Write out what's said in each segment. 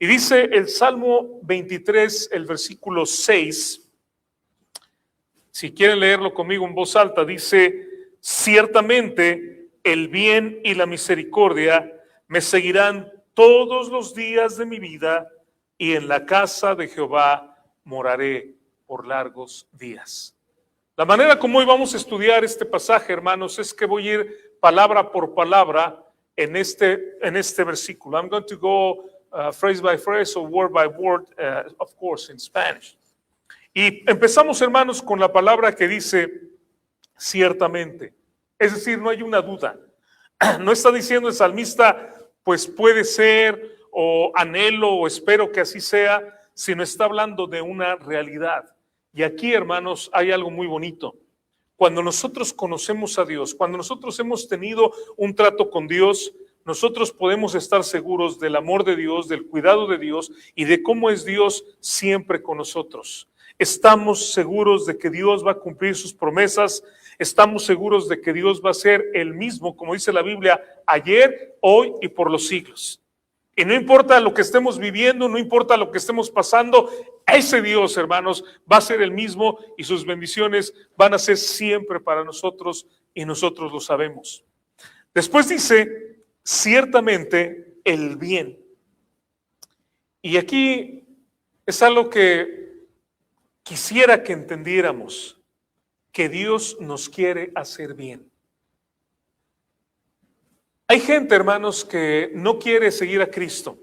Y dice el Salmo 23, el versículo 6, si quieren leerlo conmigo en voz alta, dice: ciertamente el bien y la misericordia me seguirán todos los días de mi vida, y en la casa de Jehová moraré por largos días. La manera como hoy vamos a estudiar este pasaje, hermanos, es que voy a ir palabra por palabra en este versículo. I'm going to go phrase by phrase or word by word, of course, in Spanish. Y empezamos, hermanos, con la palabra que dice ciertamente. Es decir, no hay una duda. No está diciendo el salmista, pues puede ser, o anhelo, o espero que así sea, sino está hablando de una realidad. Y aquí, hermanos, hay algo muy bonito. Cuando nosotros conocemos a Dios, cuando nosotros hemos tenido un trato con Dios, nosotros podemos estar seguros del amor de Dios, del cuidado de Dios y de cómo es Dios siempre con nosotros. Estamos seguros de que Dios va a cumplir sus promesas, estamos seguros de que Dios va a ser el mismo, como dice la Biblia, ayer, hoy y por los siglos. Y no importa lo que estemos viviendo, no importa lo que estemos pasando, ese Dios, hermanos, va a ser el mismo y sus bendiciones van a ser siempre para nosotros y nosotros lo sabemos. Después dice, ciertamente el bien. Y aquí es algo que quisiera que entendiéramos, que Dios nos quiere hacer bien. Hay gente, hermanos, que no quiere seguir a Cristo.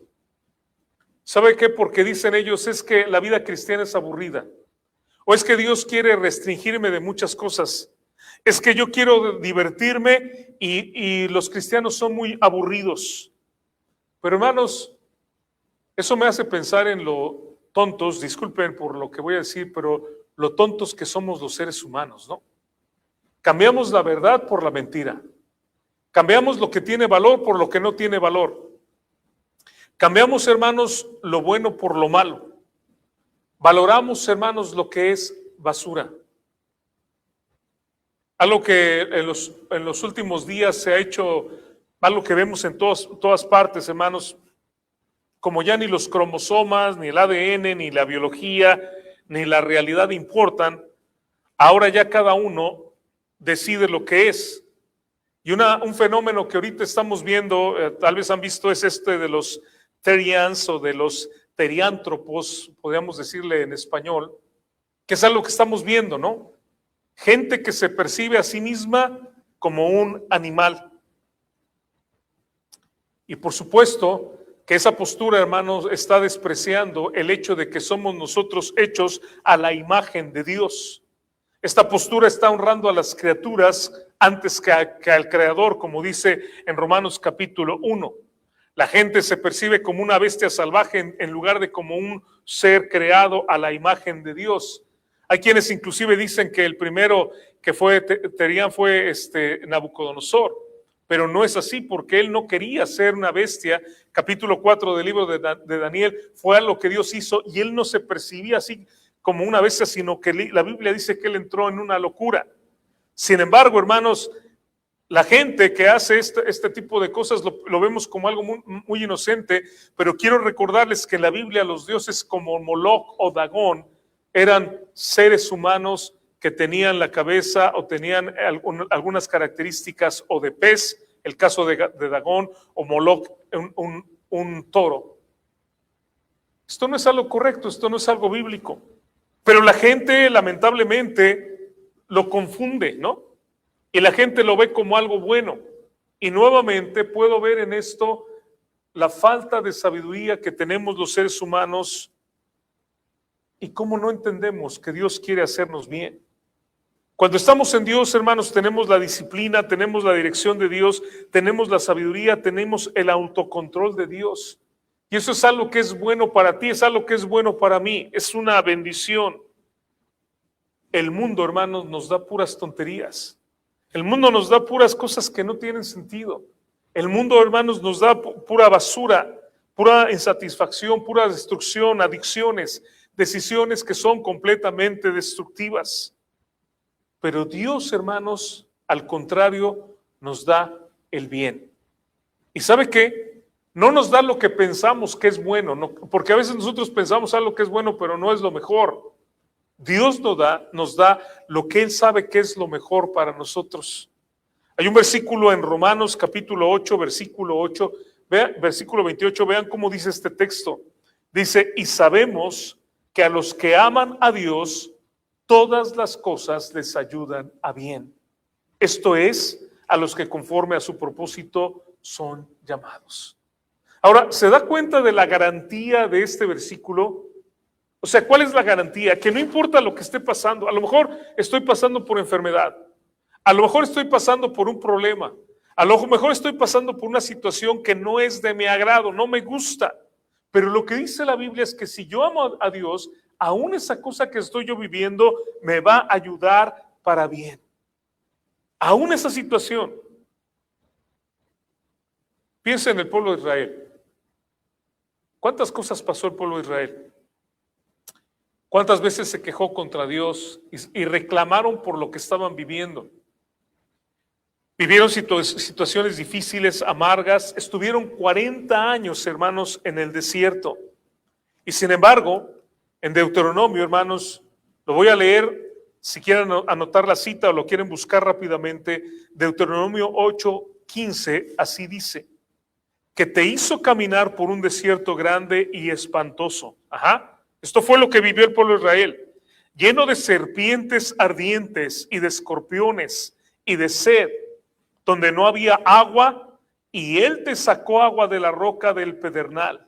¿Sabe qué? Porque dicen ellos, es que la vida cristiana es aburrida. O es que Dios quiere restringirme de muchas cosas. Es que yo quiero divertirme y los cristianos son muy aburridos. Pero, hermanos, eso me hace pensar en lo tontos, disculpen por lo que voy a decir, pero lo tontos que somos los seres humanos, ¿no? Cambiamos la verdad por la mentira. Cambiamos lo que tiene valor por lo que no tiene valor. Cambiamos, hermanos, lo bueno por lo malo. Valoramos, hermanos, lo que es basura. Algo que en los últimos días se ha hecho, algo que vemos en todas partes, hermanos, como ya ni los cromosomas, ni el ADN, ni la biología, ni la realidad importan, ahora ya cada uno decide lo que es. Y un fenómeno que ahorita estamos viendo, tal vez han visto, es este de los terians o de los teriántropos, podríamos decirle en español, que es algo que estamos viendo, ¿no? Gente que se percibe a sí misma como un animal. Y por supuesto que esa postura, hermanos, está despreciando el hecho de que somos nosotros hechos a la imagen de Dios. Esta postura está honrando a las criaturas antes que al Creador, como dice en Romanos capítulo 1. La gente se percibe como una bestia salvaje en lugar de como un ser creado a la imagen de Dios. Hay quienes inclusive dicen que el primero que fue Terián fue Nabucodonosor, pero no es así porque él no quería ser una bestia. Capítulo 4 del libro de Daniel fue lo que Dios hizo y él no se percibía así como una bestia, sino que la Biblia dice que él entró en una locura. Sin embargo, hermanos, la gente que hace este tipo de cosas lo vemos como algo muy inocente, pero quiero recordarles que en la Biblia los dioses como Moloch o Dagón eran seres humanos que tenían la cabeza o tenían algunas características o de pez, el caso de Dagón, o Moloch, un toro. Esto no es algo correcto, esto no es algo bíblico. Pero la gente lamentablemente lo confunde, ¿no? Y la gente lo ve como algo bueno. Y nuevamente puedo ver en esto la falta de sabiduría que tenemos los seres humanos y cómo no entendemos que Dios quiere hacernos bien. Cuando estamos en Dios, hermanos, tenemos la disciplina, tenemos la dirección de Dios, tenemos la sabiduría, tenemos el autocontrol de Dios. Y eso es algo que es bueno para ti, es algo que es bueno para mí, es una bendición. El mundo, hermanos, nos da puras tonterías. El mundo nos da puras cosas que no tienen sentido. El mundo, hermanos, nos da pura basura, pura insatisfacción, pura destrucción, adicciones, decisiones que son completamente destructivas. Pero Dios, hermanos, al contrario, nos da el bien. ¿Y sabe qué? No nos da lo que pensamos que es bueno, no, porque a veces nosotros pensamos algo que es bueno, pero no es lo mejor. Dios nos da lo que Él sabe que es lo mejor para nosotros. Hay un versículo en Romanos capítulo 8, versículo 8, versículo 28, vean cómo dice este texto. Dice, y sabemos que a los que aman a Dios, todas las cosas les ayudan a bien. Esto es, a los que conforme a su propósito son llamados. Ahora, ¿se da cuenta de la garantía de este versículo? O sea, ¿cuál es la garantía? Que no importa lo que esté pasando, a lo mejor estoy pasando por enfermedad, a lo mejor estoy pasando por un problema, a lo mejor estoy pasando por una situación que no es de mi agrado, no me gusta, pero lo que dice la Biblia es que si yo amo a Dios, aún esa cosa que estoy yo viviendo me va a ayudar para bien. Aún esa situación. Piensa en el pueblo de Israel. ¿Cuántas cosas pasó el pueblo de Israel? ¿Cuántas veces se quejó contra Dios y reclamaron por lo que estaban viviendo? Vivieron situaciones difíciles, amargas, estuvieron 40 años, hermanos, en el desierto. Y sin embargo, en Deuteronomio, hermanos, lo voy a leer, si quieren anotar la cita o lo quieren buscar rápidamente, Deuteronomio 8:15, así dice, que te hizo caminar por un desierto grande y espantoso. Esto fue lo que vivió el pueblo de Israel, lleno de serpientes ardientes y de escorpiones y de sed, donde no había agua, y él te sacó agua de la roca del pedernal,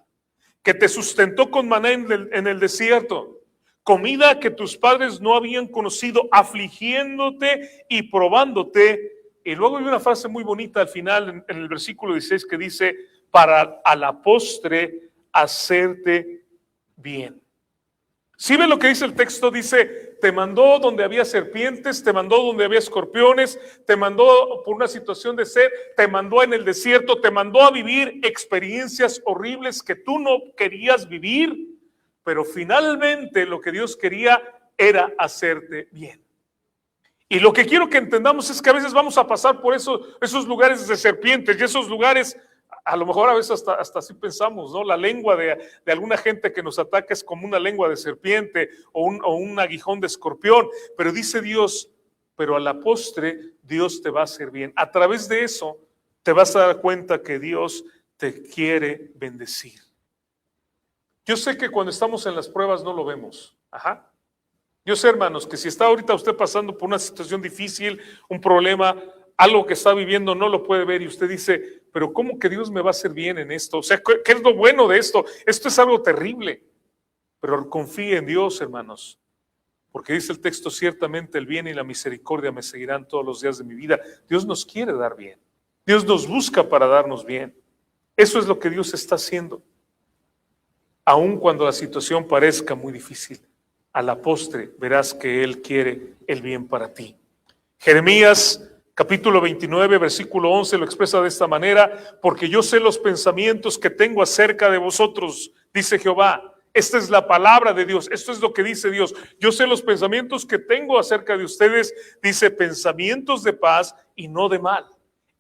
que te sustentó con maná en el desierto, comida que tus padres no habían conocido, afligiéndote y probándote. Y luego hay una frase muy bonita al final, en el versículo 16, que dice, para a la postre hacerte bien. ¿Sí ven lo que dice el texto? Dice, te mandó donde había serpientes, te mandó donde había escorpiones, te mandó por una situación de sed, te mandó en el desierto, te mandó a vivir experiencias horribles que tú no querías vivir, pero finalmente lo que Dios quería era hacerte bien. Y lo que quiero que entendamos es que a veces vamos a pasar por esos lugares de serpientes y esos lugares. A lo mejor a veces hasta así pensamos, ¿no? La lengua de alguna gente que nos ataca es como una lengua de serpiente o un aguijón de escorpión, pero dice Dios, pero a la postre Dios te va a hacer bien. A través de eso te vas a dar cuenta que Dios te quiere bendecir. Yo sé que cuando estamos en las pruebas no lo vemos. Yo sé, hermanos, que si está ahorita usted pasando por una situación difícil, un problema, algo que está viviendo, no lo puede ver y usted dice, pero ¿cómo que Dios me va a hacer bien en esto? O sea, ¿qué es lo bueno de esto? Esto es algo terrible. Pero confíe en Dios, hermanos, porque dice el texto, ciertamente el bien y la misericordia me seguirán todos los días de mi vida. Dios nos quiere dar bien. Dios nos busca para darnos bien. Eso es lo que Dios está haciendo. Aun cuando la situación parezca muy difícil, a la postre verás que Él quiere el bien para ti. Jeremías capítulo 29, versículo 11 lo expresa de esta manera, porque yo sé los pensamientos que tengo acerca de vosotros, dice Jehová. Esta es la palabra de Dios, esto es lo que dice Dios. Yo sé los pensamientos que tengo acerca de ustedes, dice pensamientos de paz y no de mal.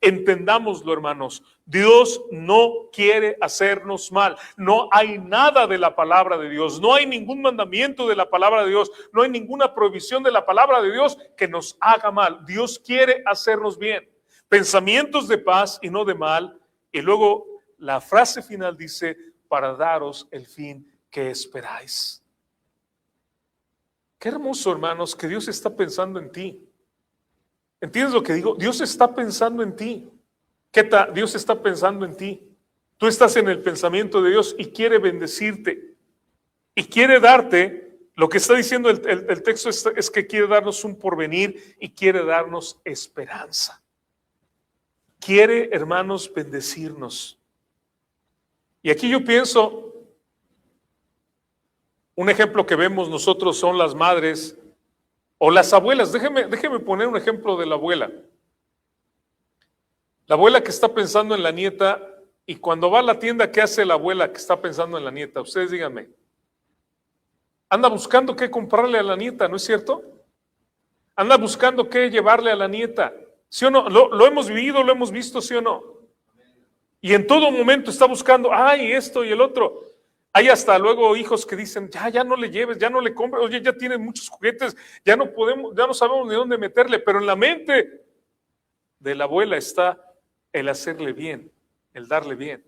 Entendámoslo, hermanos, Dios no quiere hacernos mal. No hay nada de la palabra de Dios, no hay ningún mandamiento de la palabra de Dios, no hay ninguna prohibición de la palabra de Dios que nos haga mal. Dios quiere hacernos bien. Pensamientos de paz y no de mal. Y luego la frase final dice, para daros el fin que esperáis. Qué hermoso, hermanos, que Dios está pensando en ti. ¿Entiendes lo que digo? Dios está pensando en ti. ¿Qué tal? Dios está pensando en ti. Tú estás en el pensamiento de Dios y quiere bendecirte. Y quiere darte, lo que está diciendo el texto es que quiere darnos un porvenir y quiere darnos esperanza. Quiere, hermanos, bendecirnos. Y aquí yo pienso, un ejemplo que vemos nosotros son las madres o las abuelas. Déjeme poner un ejemplo de la abuela. La abuela que está pensando en la nieta, y cuando va a la tienda, ¿qué hace la abuela que está pensando en la nieta? Ustedes díganme. Anda buscando qué comprarle a la nieta, ¿no es cierto? Anda buscando qué llevarle a la nieta. ¿Sí o no? ¿Lo hemos vivido, lo hemos visto, sí o no? Y en todo momento está buscando, ay, esto y el otro. Hay hasta luego hijos que dicen, ya no le lleves, ya no le compres, oye, ya tiene muchos juguetes, ya no podemos, ya no sabemos ni dónde meterle, pero en la mente de la abuela está el hacerle bien, el darle bien.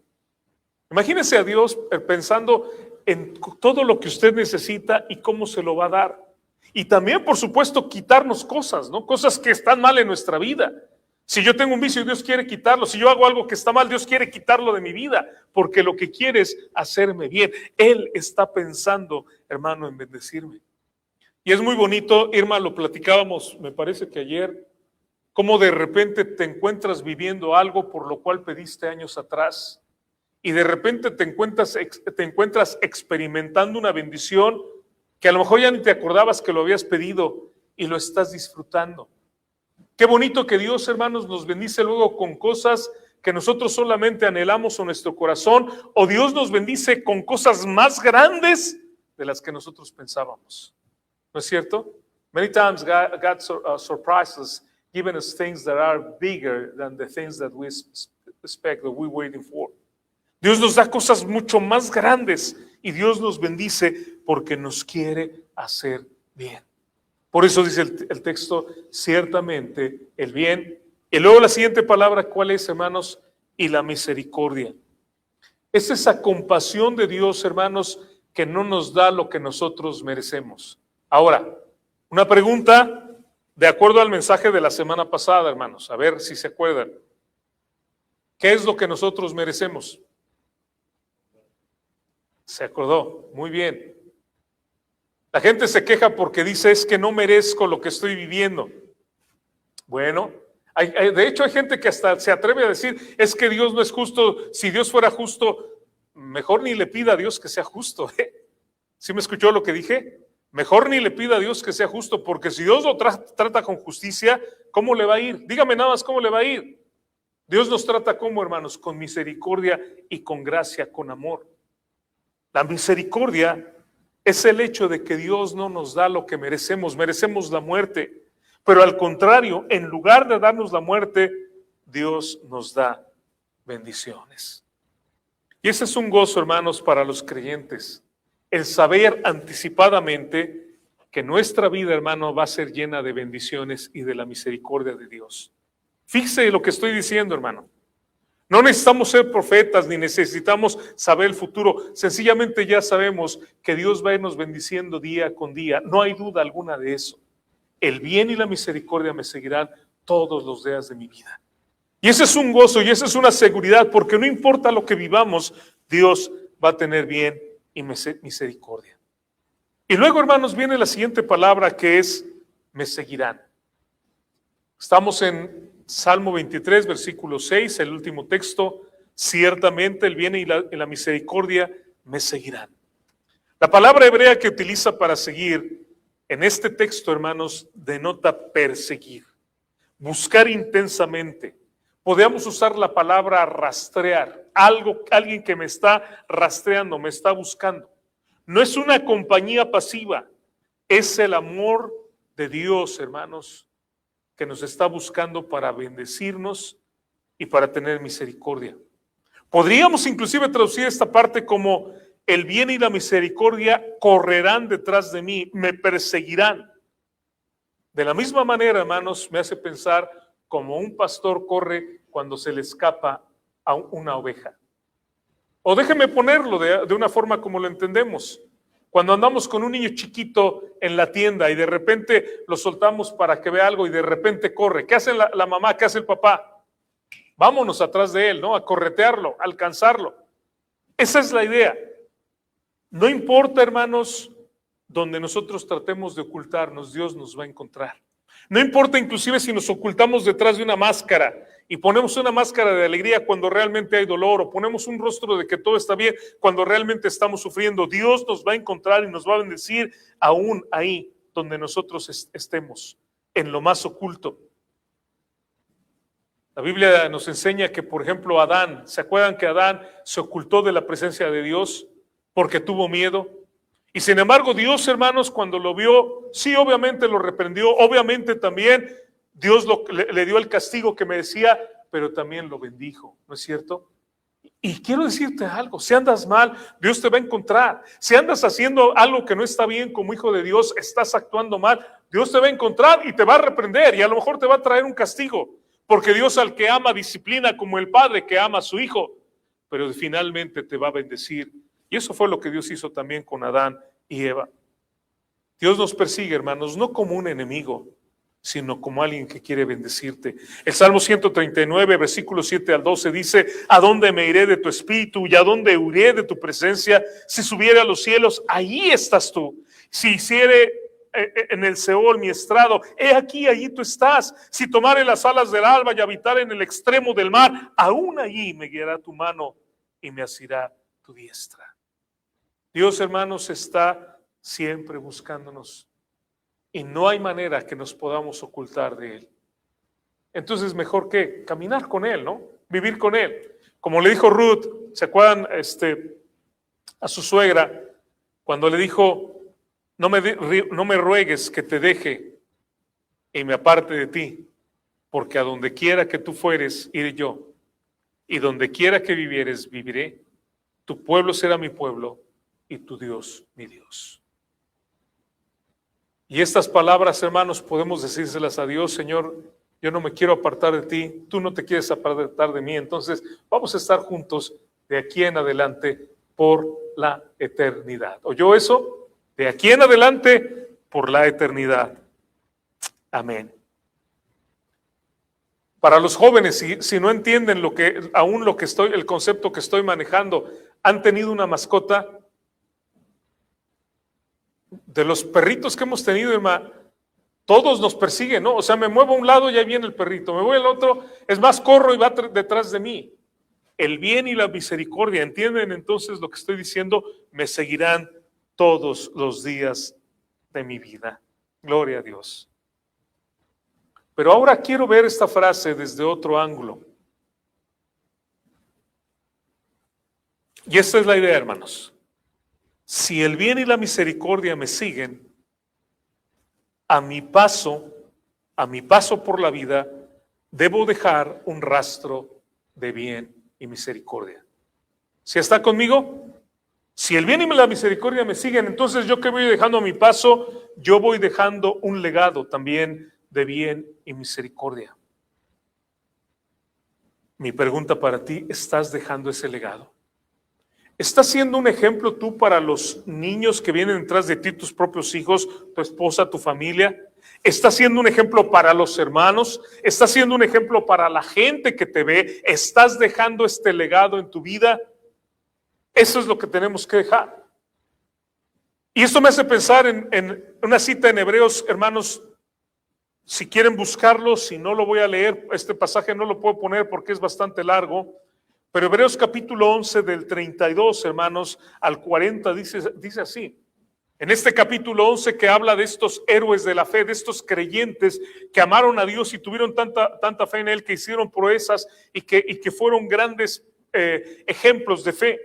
Imagínese a Dios pensando en todo lo que usted necesita y cómo se lo va a dar. Y también, por supuesto, quitarnos cosas, ¿no? Cosas que están mal en nuestra vida. Si yo tengo un vicio, Dios quiere quitarlo. Si yo hago algo que está mal, Dios quiere quitarlo de mi vida, porque lo que quiere es hacerme bien. Él está pensando, hermano, en bendecirme. Y es muy bonito, Irma, lo platicábamos, me parece que ayer, cómo de repente te encuentras viviendo algo por lo cual pediste años atrás, y de repente te encuentras experimentando una bendición que a lo mejor ya ni te acordabas que lo habías pedido y lo estás disfrutando. Qué bonito que Dios, hermanos, nos bendice luego con cosas que nosotros solamente anhelamos en nuestro corazón, o Dios nos bendice con cosas más grandes de las que nosotros pensábamos. ¿No es cierto? Many times God surprises us, giving us things that are bigger than the things that we expect, that we're waiting for. Dios nos da cosas mucho más grandes y Dios nos bendice porque nos quiere hacer bien. Por eso dice el texto, ciertamente el bien. Y luego la siguiente palabra, ¿cuál es, hermanos? Y la misericordia. Es esa compasión de Dios, hermanos, que no nos da lo que nosotros merecemos. Ahora, una pregunta de acuerdo al mensaje de la semana pasada, hermanos, a ver si se acuerdan. ¿Qué es lo que nosotros merecemos? Se acordó, muy bien. La gente se queja porque dice, es que no merezco lo que estoy viviendo. Bueno, de hecho hay gente que hasta se atreve a decir, es que Dios no es justo. Si Dios fuera justo, mejor ni le pida a Dios que sea justo. ¿Sí me escuchó lo que dije? Mejor ni le pida a Dios que sea justo, porque si Dios lo trata con justicia, ¿cómo le va a ir? Dígame nada más cómo le va a ir. Dios nos trata como, hermanos, con misericordia y con gracia, con amor. La misericordia es el hecho de que Dios no nos da lo que merecemos, merecemos la muerte, pero al contrario, en lugar de darnos la muerte, Dios nos da bendiciones. Y ese es un gozo, hermanos, para los creyentes, el saber anticipadamente que nuestra vida, hermano, va a ser llena de bendiciones y de la misericordia de Dios. Fíjese lo que estoy diciendo, hermano. No necesitamos ser profetas ni necesitamos saber el futuro. Sencillamente ya sabemos que Dios va a irnos bendiciendo día con día. No hay duda alguna de eso. El bien y la misericordia me seguirán todos los días de mi vida. Y ese es un gozo y esa es una seguridad, porque no importa lo que vivamos, Dios va a tener bien y misericordia. Y luego, hermanos, viene la siguiente palabra que es me seguirán. Estamos en Salmo 23, versículo 6, el último texto. Ciertamente el bien y la misericordia me seguirán. La palabra hebrea que utiliza para seguir en este texto, hermanos, denota perseguir, buscar intensamente. Podemos usar la palabra rastrear, alguien que me está rastreando, me está buscando. No es una compañía pasiva, es el amor de Dios, hermanos, que nos está buscando para bendecirnos y para tener misericordia. Podríamos inclusive traducir esta parte como el bien y la misericordia correrán detrás de mí, me perseguirán. De la misma manera, hermanos, me hace pensar como un pastor corre cuando se le escapa a una oveja. O déjeme ponerlo de una forma como lo entendemos. Cuando andamos con un niño chiquito en la tienda y de repente lo soltamos para que vea algo y de repente corre. ¿Qué hace la mamá? ¿Qué hace el papá? Vámonos atrás de él, ¿no? A corretearlo, a alcanzarlo. Esa es la idea. No importa, hermanos, donde nosotros tratemos de ocultarnos, Dios nos va a encontrar. No importa inclusive si nos ocultamos detrás de una máscara y ponemos una máscara de alegría cuando realmente hay dolor, o ponemos un rostro de que todo está bien cuando realmente estamos sufriendo. Dios nos va a encontrar y nos va a bendecir aún ahí donde nosotros estemos, en lo más oculto. La Biblia nos enseña que, por ejemplo, Adán, ¿se acuerdan que Adán se ocultó de la presencia de Dios porque tuvo miedo? Y sin embargo, Dios, hermanos, cuando lo vio, sí, obviamente lo reprendió, obviamente también Dios le dio el castigo que merecía, pero también lo bendijo, ¿no es cierto? Y quiero decirte algo, si andas mal, Dios te va a encontrar. Si andas haciendo algo que no está bien como hijo de Dios, estás actuando mal, Dios te va a encontrar y te va a reprender y a lo mejor te va a traer un castigo. Porque Dios al que ama disciplina como el padre que ama a su hijo, pero finalmente te va a bendecir. Y eso fue lo que Dios hizo también con Adán y Eva. Dios nos persigue, hermanos, no como un enemigo, sino como alguien que quiere bendecirte. El Salmo 139, versículos 7 al 12 dice: ¿a dónde me iré de tu espíritu y a dónde huiré de tu presencia? Si subiere a los cielos, ahí estás tú. Si hiciere en el Seol mi estrado, he aquí, allí tú estás. Si tomare las alas del alba y habitar en el extremo del mar, aún allí me guiará tu mano y me asirá tu diestra. Dios, hermanos, está siempre buscándonos. Y no hay manera que nos podamos ocultar de Él. Entonces, mejor que caminar con Él, ¿no? Vivir con Él. Como le dijo Ruth, ¿se acuerdan a su suegra? Cuando le dijo: no me ruegues que te deje y me aparte de ti, porque a donde quiera que tú fueres, iré yo. Y donde quiera que vivieres, viviré. Tu pueblo será mi pueblo y tu Dios, mi Dios. Y estas palabras, hermanos, podemos decírselas a Dios: Señor, yo no me quiero apartar de ti, tú no te quieres apartar de mí, entonces vamos a estar juntos de aquí en adelante por la eternidad. ¿Oyó eso? De aquí en adelante por la eternidad. Amén. Para los jóvenes, si no entienden el concepto que estoy manejando, ¿han tenido una mascota? De los perritos que hemos tenido, hermano, todos nos persiguen, ¿no? O sea, me muevo a un lado y ahí viene el perrito, me voy al otro, es más, corro y va detrás de mí. El bien y la misericordia, ¿entienden entonces lo que estoy diciendo? Me seguirán todos los días de mi vida. Gloria a Dios. Pero ahora quiero ver esta frase desde otro ángulo. Y esta es la idea, hermanos. Si el bien y la misericordia me siguen, a mi paso por la vida, debo dejar un rastro de bien y misericordia. ¿Sí está conmigo? Si el bien y la misericordia me siguen, entonces yo que voy dejando a mi paso, yo voy dejando un legado también de bien y misericordia. Mi pregunta para ti: ¿estás dejando ese legado? ¿Estás siendo un ejemplo tú para los niños que vienen detrás de ti, tus propios hijos, tu esposa, tu familia? ¿Estás siendo un ejemplo para los hermanos? ¿Estás siendo un ejemplo para la gente que te ve? ¿Estás dejando este legado en tu vida? Eso es lo que tenemos que dejar. Y esto me hace pensar en una cita en Hebreos, hermanos. Si quieren buscarlo, si no lo voy a leer, este pasaje no lo puedo poner porque es bastante largo. Pero Hebreos capítulo 11 del 32, hermanos, al 40 dice así. En este capítulo 11 que habla de estos héroes de la fe, de estos creyentes que amaron a Dios y tuvieron tanta fe en Él, que hicieron proezas y que fueron grandes ejemplos de fe.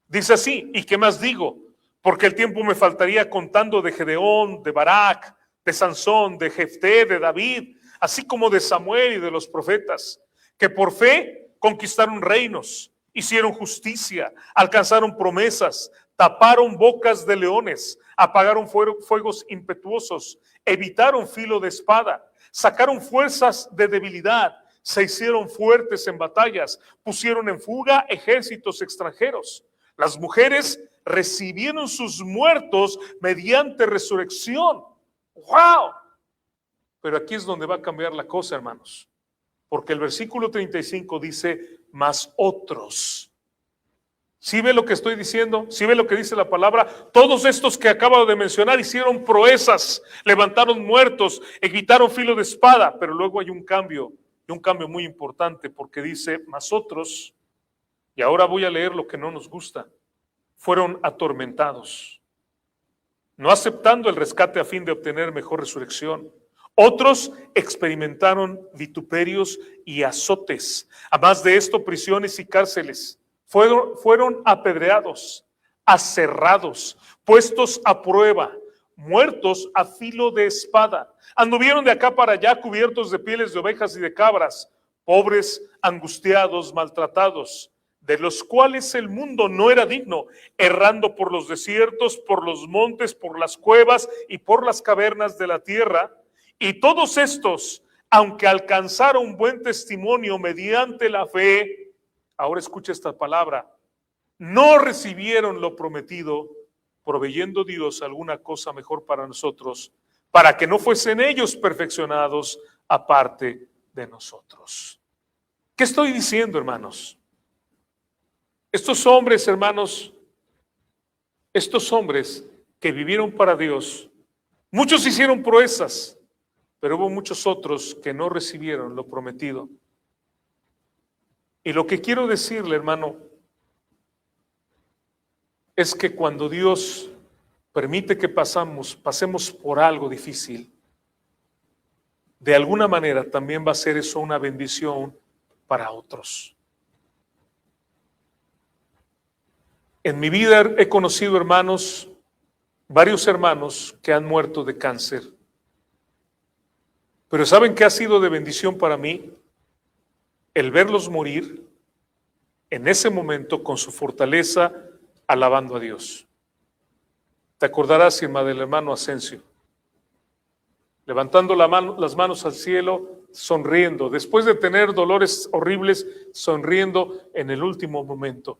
Dice así: ¿y qué más digo? Porque el tiempo me faltaría contando de Gedeón, de Barak, de Sansón, de Jefté, de David, así como de Samuel y de los profetas, que por fe conquistaron reinos, hicieron justicia, alcanzaron promesas, taparon bocas de leones, apagaron fuegos impetuosos, evitaron filo de espada, sacaron fuerzas de debilidad, se hicieron fuertes en batallas, pusieron en fuga ejércitos extranjeros. Las mujeres recibieron sus muertos mediante resurrección. ¡Wow! Pero aquí es donde va a cambiar la cosa, hermanos. Porque el versículo 35 dice: mas otros. ¿Sí ve lo que estoy diciendo? ¿Sí ve lo que dice la palabra? Todos estos que acabo de mencionar hicieron proezas, levantaron muertos, evitaron filo de espada, pero luego hay un cambio, y un cambio muy importante, porque dice: mas otros, y ahora voy a leer lo que no nos gusta, fueron atormentados, no aceptando el rescate a fin de obtener mejor resurrección. Otros experimentaron vituperios y azotes. Además de esto, prisiones y cárceles. Fueron apedreados, aserrados, puestos a prueba, muertos a filo de espada. Anduvieron de acá para allá cubiertos de pieles de ovejas y de cabras, pobres, angustiados, maltratados, de los cuales el mundo no era digno, errando por los desiertos, por los montes, por las cuevas y por las cavernas de la tierra. Y todos estos, aunque alcanzaron buen testimonio mediante la fe, ahora escucha esta palabra, no recibieron lo prometido, proveyendo Dios alguna cosa mejor para nosotros, para que no fuesen ellos perfeccionados aparte de nosotros. ¿Qué estoy diciendo, hermanos? Estos hombres, hermanos, estos hombres que vivieron para Dios, muchos hicieron proezas, pero hubo muchos otros que no recibieron lo prometido. Y lo que quiero decirle, hermano, es que cuando Dios permite que pasemos por algo difícil, de alguna manera también va a ser eso una bendición para otros. En mi vida he conocido hermanos, varios hermanos que han muerto de cáncer. Pero ¿saben qué ha sido de bendición para mí? El verlos morir en ese momento con su fortaleza, alabando a Dios. Te acordarás, Irma, del hermano Asensio, levantando las manos al cielo, sonriendo, después de tener dolores horribles, sonriendo en el último momento.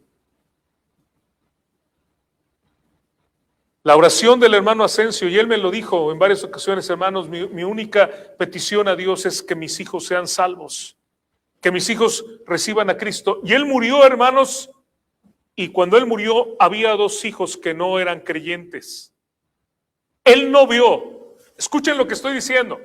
La oración del hermano Asensio, y él me lo dijo en varias ocasiones, hermanos, mi única petición a Dios es que mis hijos sean salvos, que mis hijos reciban a Cristo. Y él murió, hermanos, y cuando él murió había 2 hijos que no eran creyentes. Él no vio, escuchen lo que estoy diciendo,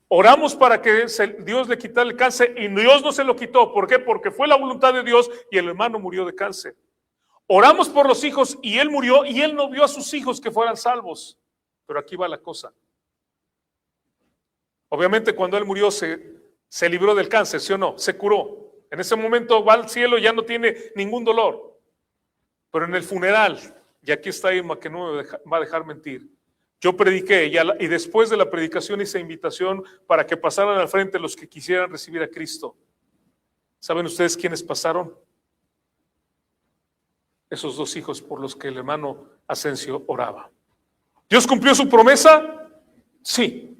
oramos para que Dios le quitara el cáncer y Dios no se lo quitó. ¿Por qué? Porque fue la voluntad de Dios y el hermano murió de cáncer. Oramos por los hijos y él murió y él no vio a sus hijos que fueran salvos. Pero aquí va la cosa. Obviamente cuando él murió se libró del cáncer, ¿sí o no? Se curó. En ese momento va al cielo y ya no tiene ningún dolor. Pero en el funeral, y aquí está Irma que no me va a dejar mentir, yo prediqué y después de la predicación hice invitación para que pasaran al frente los que quisieran recibir a Cristo. ¿Saben ustedes quiénes pasaron? Esos 2 hijos por los que el hermano Asensio oraba. ¿Dios cumplió su promesa? Sí.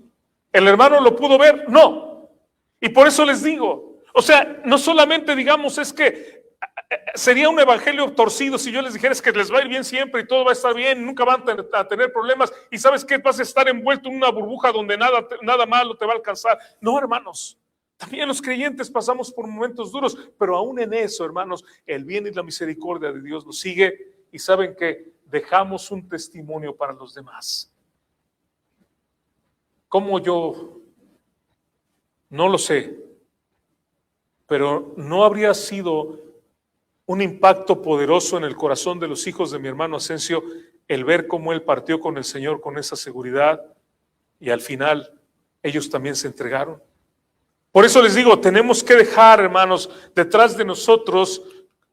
¿El hermano lo pudo ver? No. Y por eso les digo, o sea, no solamente digamos es que sería un evangelio torcido si yo les dijera es que les va a ir bien siempre y todo va a estar bien, nunca van a tener problemas y sabes que vas a estar envuelto en una burbuja donde nada malo te va a alcanzar. No, hermanos. También los creyentes pasamos por momentos duros, pero aún en eso, hermanos, el bien y la misericordia de Dios nos sigue y saben que dejamos un testimonio para los demás. ¿Cómo yo? No lo sé, pero no habría sido un impacto poderoso en el corazón de los hijos de mi hermano Asensio el ver cómo él partió con el Señor con esa seguridad y al final ellos también se entregaron. Por eso les digo, tenemos que dejar, hermanos, detrás de nosotros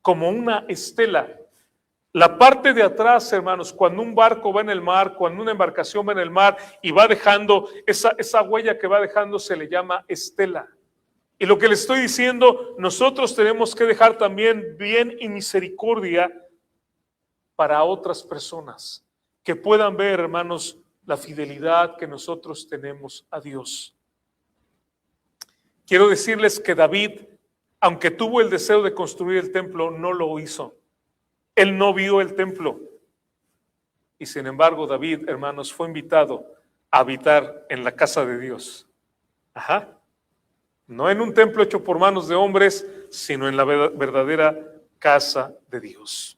como una estela. La parte de atrás, hermanos, cuando un barco va en el mar, cuando una embarcación va en el mar y va dejando, esa huella que va dejando se le llama estela. Y lo que les estoy diciendo, nosotros tenemos que dejar también bien y misericordia para otras personas que puedan ver, hermanos, la fidelidad que nosotros tenemos a Dios. Quiero decirles que David, aunque tuvo el deseo de construir el templo, no lo hizo. Él no vio el templo. Y sin embargo, David, hermanos, fue invitado a habitar en la casa de Dios. No en un templo hecho por manos de hombres, sino en la verdadera casa de Dios.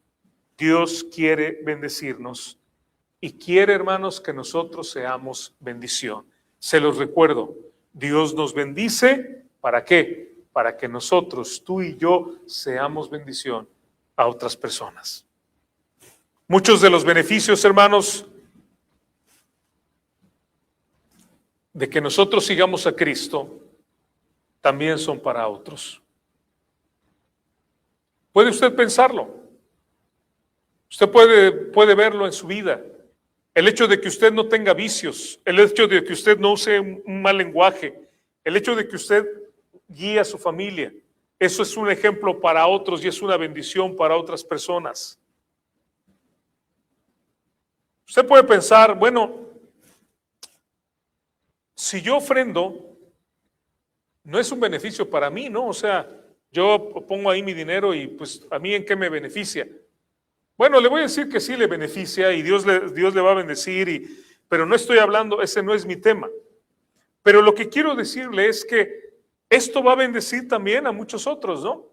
Dios quiere bendecirnos y quiere, hermanos, que nosotros seamos bendición. Se los recuerdo. Dios nos bendice, ¿para qué? Para que nosotros, tú y yo, seamos bendición a otras personas. Muchos de los beneficios, hermanos, de que nosotros sigamos a Cristo, también son para otros. ¿Puede usted pensarlo? Usted puede verlo en su vida. El hecho de que usted no tenga vicios, el hecho de que usted no use un mal lenguaje, el hecho de que usted guíe a su familia, eso es un ejemplo para otros y es una bendición para otras personas. Usted puede pensar, bueno, si yo ofrendo, no es un beneficio para mí, ¿no? O sea, yo pongo ahí mi dinero y pues a mí ¿en qué me beneficia? Bueno, le voy a decir que sí le beneficia y Dios le va a bendecir, pero no estoy hablando, ese no es mi tema. Pero lo que quiero decirle es que esto va a bendecir también a muchos otros, ¿no?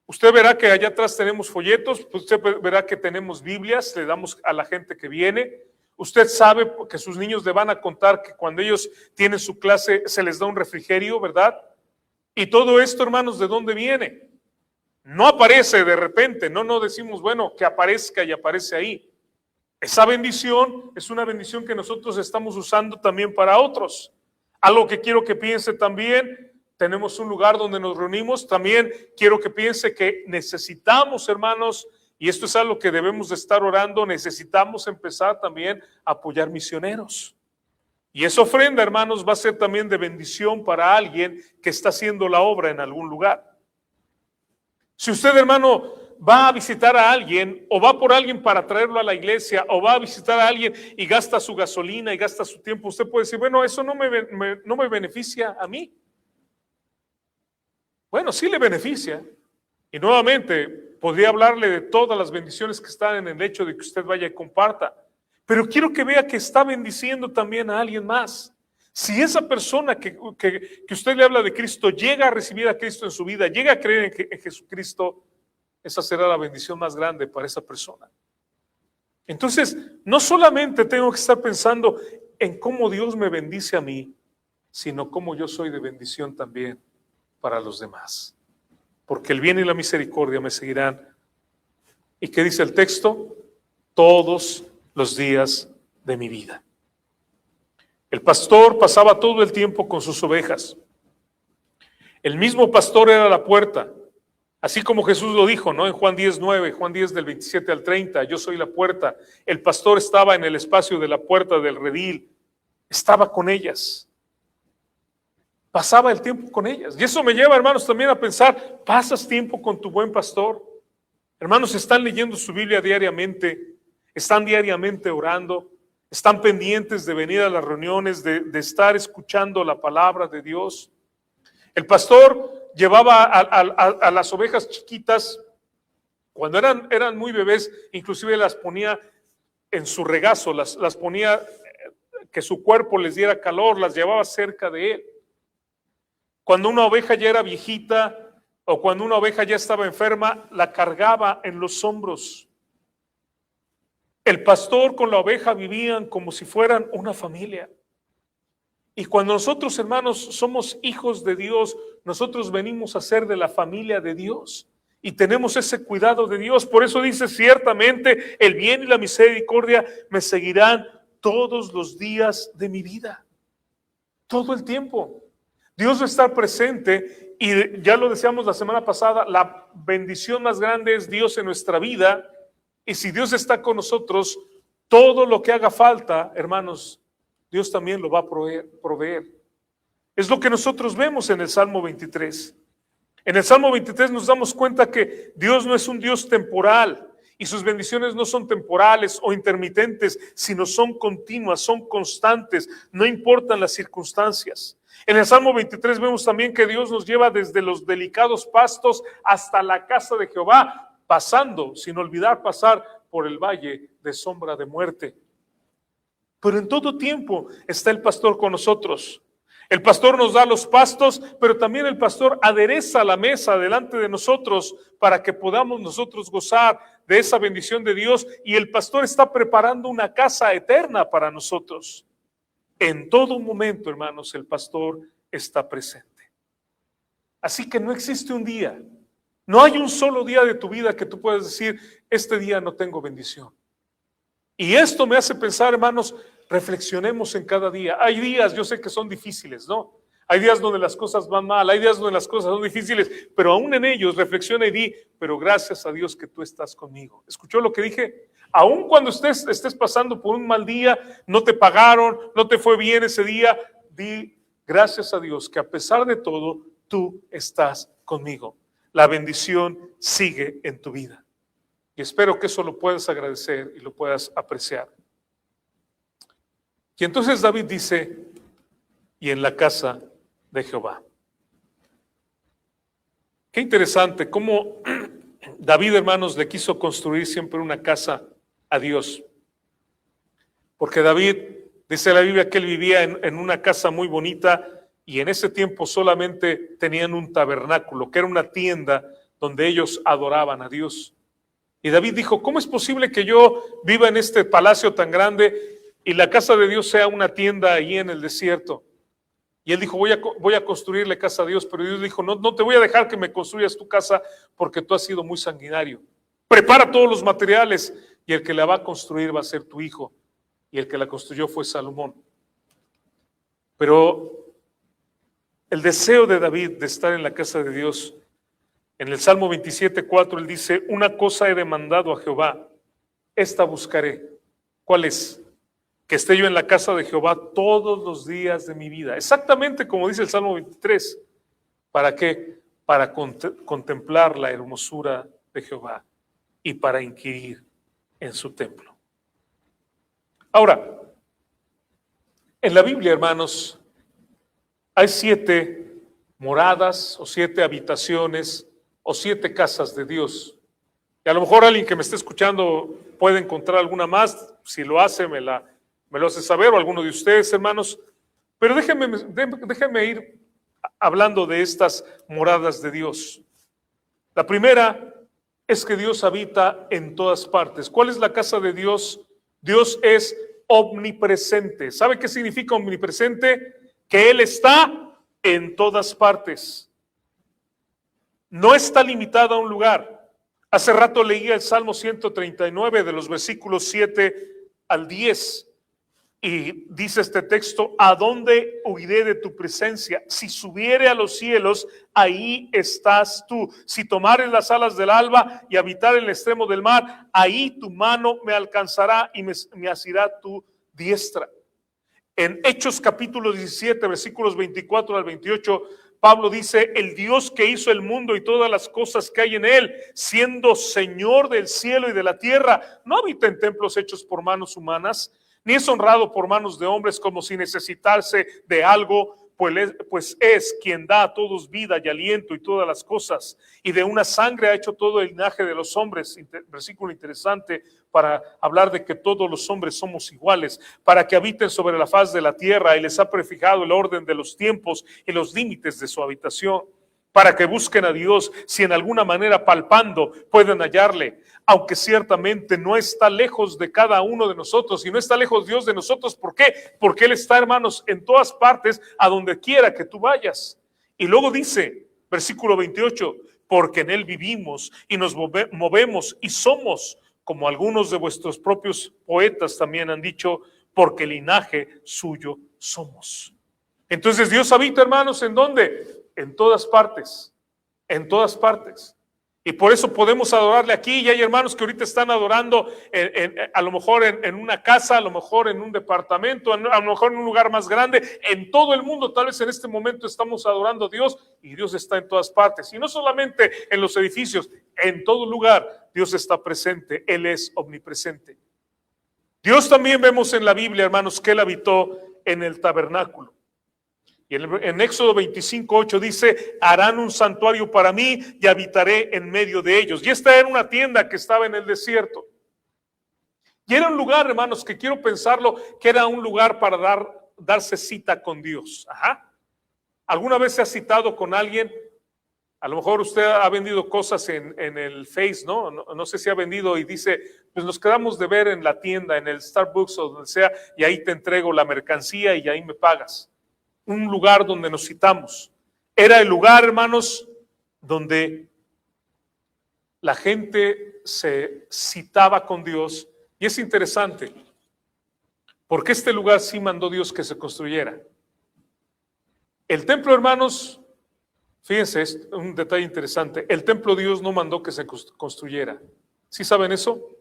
Usted verá que allá atrás tenemos folletos, usted verá que tenemos Biblias, le damos a la gente que viene. Usted sabe que sus niños le van a contar que cuando ellos tienen su clase se les da un refrigerio, ¿verdad? Y todo esto, hermanos, ¿de dónde viene? No aparece de repente, no decimos, bueno, que aparezca y aparece ahí. Esa bendición es una bendición que nosotros estamos usando también para otros. Algo que quiero que piense también, tenemos un lugar donde nos reunimos, también quiero que piense que necesitamos, hermanos, y esto es algo que debemos de estar orando, necesitamos empezar también a apoyar misioneros. Y esa ofrenda, hermanos, va a ser también de bendición para alguien que está haciendo la obra en algún lugar. Si usted, hermano, va a visitar a alguien o va por alguien para traerlo a la iglesia o va a visitar a alguien y gasta su gasolina y gasta su tiempo, usted puede decir, bueno, eso no me beneficia a mí. Bueno, sí le beneficia. Y nuevamente, podría hablarle de todas las bendiciones que están en el hecho de que usted vaya y comparta. Pero quiero que vea que está bendiciendo también a alguien más. Si esa persona que usted le habla de Cristo llega a recibir a Cristo en su vida, llega a creer en Jesucristo, esa será la bendición más grande para esa persona. Entonces, no solamente tengo que estar pensando en cómo Dios me bendice a mí, sino cómo yo soy de bendición también para los demás. Porque el bien y la misericordia me seguirán. ¿Y qué dice el texto? Todos los días de mi vida. El pastor pasaba todo el tiempo con sus ovejas. El mismo pastor era la puerta, así como Jesús lo dijo, ¿no? En Juan 10:9, Juan 10 del 27 al 30, yo soy la puerta. El pastor estaba en el espacio de la puerta del redil, estaba con ellas. Pasaba el tiempo con ellas. Y eso me lleva, hermanos, también a pensar, ¿pasas tiempo con tu buen pastor? Hermanos, ¿están leyendo su Biblia diariamente? ¿Están diariamente orando? ¿Están pendientes de venir a las reuniones, de estar escuchando la palabra de Dios? El pastor llevaba a las ovejas chiquitas, cuando eran muy bebés, inclusive las ponía en su regazo, las ponía que su cuerpo les diera calor, las llevaba cerca de él. Cuando una oveja ya era viejita o cuando una oveja ya estaba enferma, la cargaba en los hombros. El pastor con la oveja vivían como si fueran una familia. Y cuando nosotros, hermanos, somos hijos de Dios, nosotros venimos a ser de la familia de Dios y tenemos ese cuidado de Dios. Por eso dice, ciertamente el bien y la misericordia me seguirán todos los días de mi vida. Todo el tiempo. Dios va a estar presente y ya lo decíamos la semana pasada, la bendición más grande es Dios en nuestra vida. Y si Dios está con nosotros, todo lo que haga falta, hermanos, Dios también lo va a proveer. Es lo que nosotros vemos en el Salmo 23. En el Salmo 23 nos damos cuenta que Dios no es un Dios temporal y sus bendiciones no son temporales o intermitentes, sino son continuas, son constantes, no importan las circunstancias. En el Salmo 23 vemos también que Dios nos lleva desde los delicados pastos hasta la casa de Jehová, pasando, sin olvidar pasar por el valle de sombra de muerte. Pero en todo tiempo está el pastor con nosotros. El pastor nos da los pastos, pero también el pastor adereza la mesa delante de nosotros para que podamos nosotros gozar de esa bendición de Dios. Y el pastor está preparando una casa eterna para nosotros. En todo momento, hermanos, el pastor está presente. Así que no existe un día. No hay un solo día de tu vida que tú puedas decir, este día no tengo bendición. Y esto me hace pensar, hermanos, reflexionemos en cada día. Hay días, yo sé que son difíciles, ¿no? Hay días donde las cosas van mal, hay días donde las cosas son difíciles, pero aún en ellos reflexiona y di, pero gracias a Dios que tú estás conmigo. ¿Escuchó lo que dije? Aún cuando estés pasando por un mal día, no te pagaron, no te fue bien ese día, di, gracias a Dios que a pesar de todo, tú estás conmigo. La bendición sigue en tu vida. Y espero que eso lo puedas agradecer y lo puedas apreciar. Y entonces David dice, y en la casa de Jehová. Qué interesante cómo David, hermanos, le quiso construir siempre una casa a Dios. Porque David, dice la Biblia, que él vivía en una casa muy bonita y en ese tiempo solamente tenían un tabernáculo, que era una tienda donde ellos adoraban a Dios. Y David dijo, ¿cómo es posible que yo viva en este palacio tan grande y la casa de Dios sea una tienda ahí en el desierto? Y él dijo, voy a construirle casa a Dios, pero Dios dijo, no te voy a dejar que me construyas tu casa porque tú has sido muy sanguinario. Prepara todos los materiales y el que la va a construir va a ser tu hijo. Y el que la construyó fue Salomón. Pero el deseo de David de estar en la casa de Dios, en el Salmo 27:4, él dice, una cosa he demandado a Jehová, esta buscaré. ¿Cuál es? Que esté yo en la casa de Jehová todos los días de mi vida. Exactamente como dice el Salmo 23. ¿Para qué? Para contemplar la hermosura de Jehová y para inquirir en su templo. Ahora, en la Biblia, hermanos, hay 7 moradas o 7 habitaciones o 7 casas de Dios. Y a lo mejor alguien que me esté escuchando puede encontrar alguna más. Si lo hace, me lo hace saber, o alguno de ustedes, hermanos. Pero déjenme ir hablando de estas moradas de Dios. La primera es que Dios habita en todas partes. ¿Cuál es la casa de Dios? Dios es omnipresente. ¿Sabe qué significa omnipresente? Que Él está en todas partes. No está limitado a un lugar. Hace rato leía el Salmo 139 de los versículos 7 al 10. Y dice este texto, ¿a dónde huiré de tu presencia? Si subiere a los cielos, ahí estás tú. Si tomare las alas del alba y habitar en el extremo del mar, ahí tu mano me alcanzará y me asirá tu diestra. En Hechos capítulo 17, versículos 24 al 28, Pablo dice, el Dios que hizo el mundo y todas las cosas que hay en él, siendo Señor del cielo y de la tierra, no habita en templos hechos por manos humanas, ni es honrado por manos de hombres como si necesitase de algo, pues es quien da a todos vida y aliento y todas las cosas, y de una sangre ha hecho todo el linaje de los hombres. Versículo interesante para hablar de que todos los hombres somos iguales, para que habiten sobre la faz de la tierra, y les ha prefijado el orden de los tiempos y los límites de su habitación, para que busquen a Dios, si en alguna manera palpando pueden hallarle, aunque ciertamente no está lejos de cada uno de nosotros, y no está lejos Dios de nosotros. ¿Por qué? Porque Él está, hermanos, en todas partes, a donde quiera que tú vayas. Y luego dice, versículo 28, porque en Él vivimos y nos movemos y somos, como algunos de vuestros propios poetas también han dicho, porque linaje suyo somos. Entonces Dios habita, hermanos, ¿en dónde? En todas partes, en todas partes. Y por eso podemos adorarle aquí. Y hay hermanos que ahorita están adorando a lo mejor en una casa, a lo mejor en un departamento, a lo mejor en un lugar más grande. En todo el mundo, tal vez en este momento estamos adorando a Dios, y Dios está en todas partes. Y no solamente en los edificios, en todo lugar Dios está presente. Él es omnipresente. Dios también vemos en la Biblia, hermanos, que Él habitó en el tabernáculo. Y en Éxodo 25:8 dice, harán un santuario para mí y habitaré en medio de ellos. Y esta era una tienda que estaba en el desierto. Y era un lugar, hermanos, que quiero pensarlo, que era un lugar para darse cita con Dios. Ajá. ¿Alguna vez se ha citado con alguien? A lo mejor usted ha vendido cosas en el Face, ¿no? No sé si ha vendido y dice, pues nos quedamos de ver en la tienda, en el Starbucks o donde sea, y ahí te entrego la mercancía y ahí me pagas. Un lugar donde nos citamos. Era el lugar, hermanos, donde la gente se citaba con Dios. Y es interesante, porque este lugar sí mandó Dios que se construyera. El templo, hermanos, fíjense, es un detalle interesante. El templo Dios no mandó que se construyera. ¿Sí saben eso?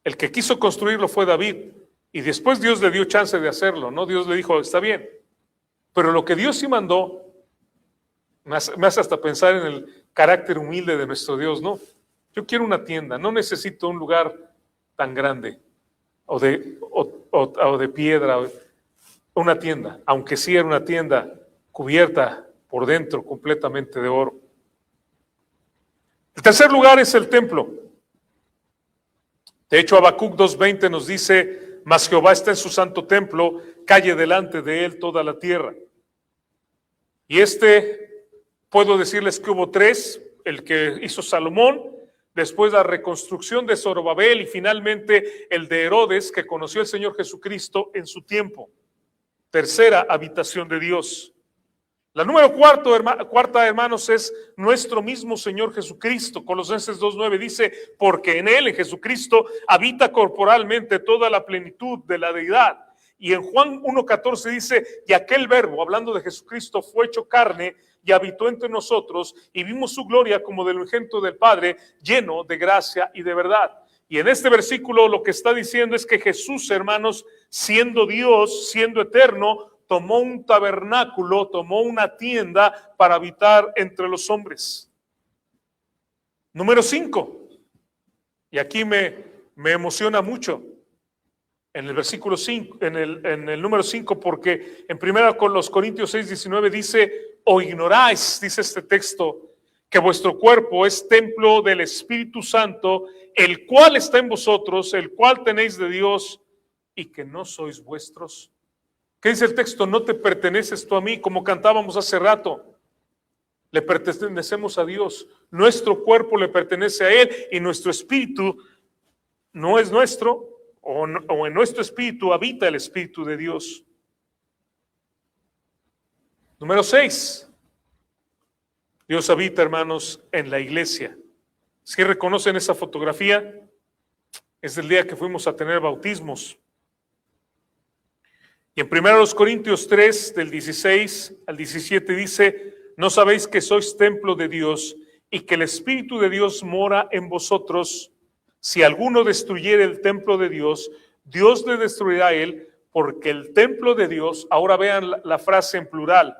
El que quiso construirlo fue David. Y después Dios le dio chance de hacerlo, ¿no? Dios le dijo, está bien. Pero lo que Dios sí mandó Me hace hasta pensar en el carácter humilde de nuestro Dios, ¿no? Yo quiero una tienda, no necesito un lugar tan grande, o de piedra, una tienda, aunque sí era una tienda cubierta por dentro completamente de oro. El tercer lugar es el templo. De hecho, Habacuc 2:20 nos dice: mas Jehová está en su santo templo, calle delante de él toda la tierra. Y puedo decirles que hubo tres: el que hizo Salomón, después la reconstrucción de Zorobabel y finalmente el de Herodes, que conoció al Señor Jesucristo en su tiempo. Tercera habitación de Dios. La número cuarta, hermanos, es nuestro mismo Señor Jesucristo. Colosenses 2:9 dice: porque en Él, en Jesucristo, habita corporalmente toda la plenitud de la deidad. Y en Juan 1:14 dice: y aquel verbo, hablando de Jesucristo, fue hecho carne y habitó entre nosotros, y vimos su gloria como del unigénito del Padre, lleno de gracia y de verdad. Y en este versículo lo que está diciendo es que Jesús, hermanos, siendo Dios, siendo eterno, tomó un tabernáculo, tomó una tienda para habitar entre los hombres. Número 5, y aquí me emociona mucho, en el versículo 5, en el número 5, porque en 1 Corintios 6:19 dice: o ignoráis, dice este texto, que vuestro cuerpo es templo del Espíritu Santo, el cual está en vosotros, el cual tenéis de Dios, y que no sois vuestros. ¿Qué dice el texto? No te perteneces tú a mí, como cantábamos hace rato. Le pertenecemos a Dios. Nuestro cuerpo le pertenece a Él y nuestro espíritu no es nuestro, o en nuestro espíritu habita el Espíritu de Dios. Número 6. Dios habita, hermanos, en la iglesia. Si reconocen esa fotografía, es del día que fuimos a tener bautismos. Y en 1 Corintios 3, del 16 al 17 dice: ¿no sabéis que sois templo de Dios y que el Espíritu de Dios mora en vosotros? Si alguno destruyere el templo de Dios, Dios le destruirá a él, porque el templo de Dios, ahora vean la frase en plural,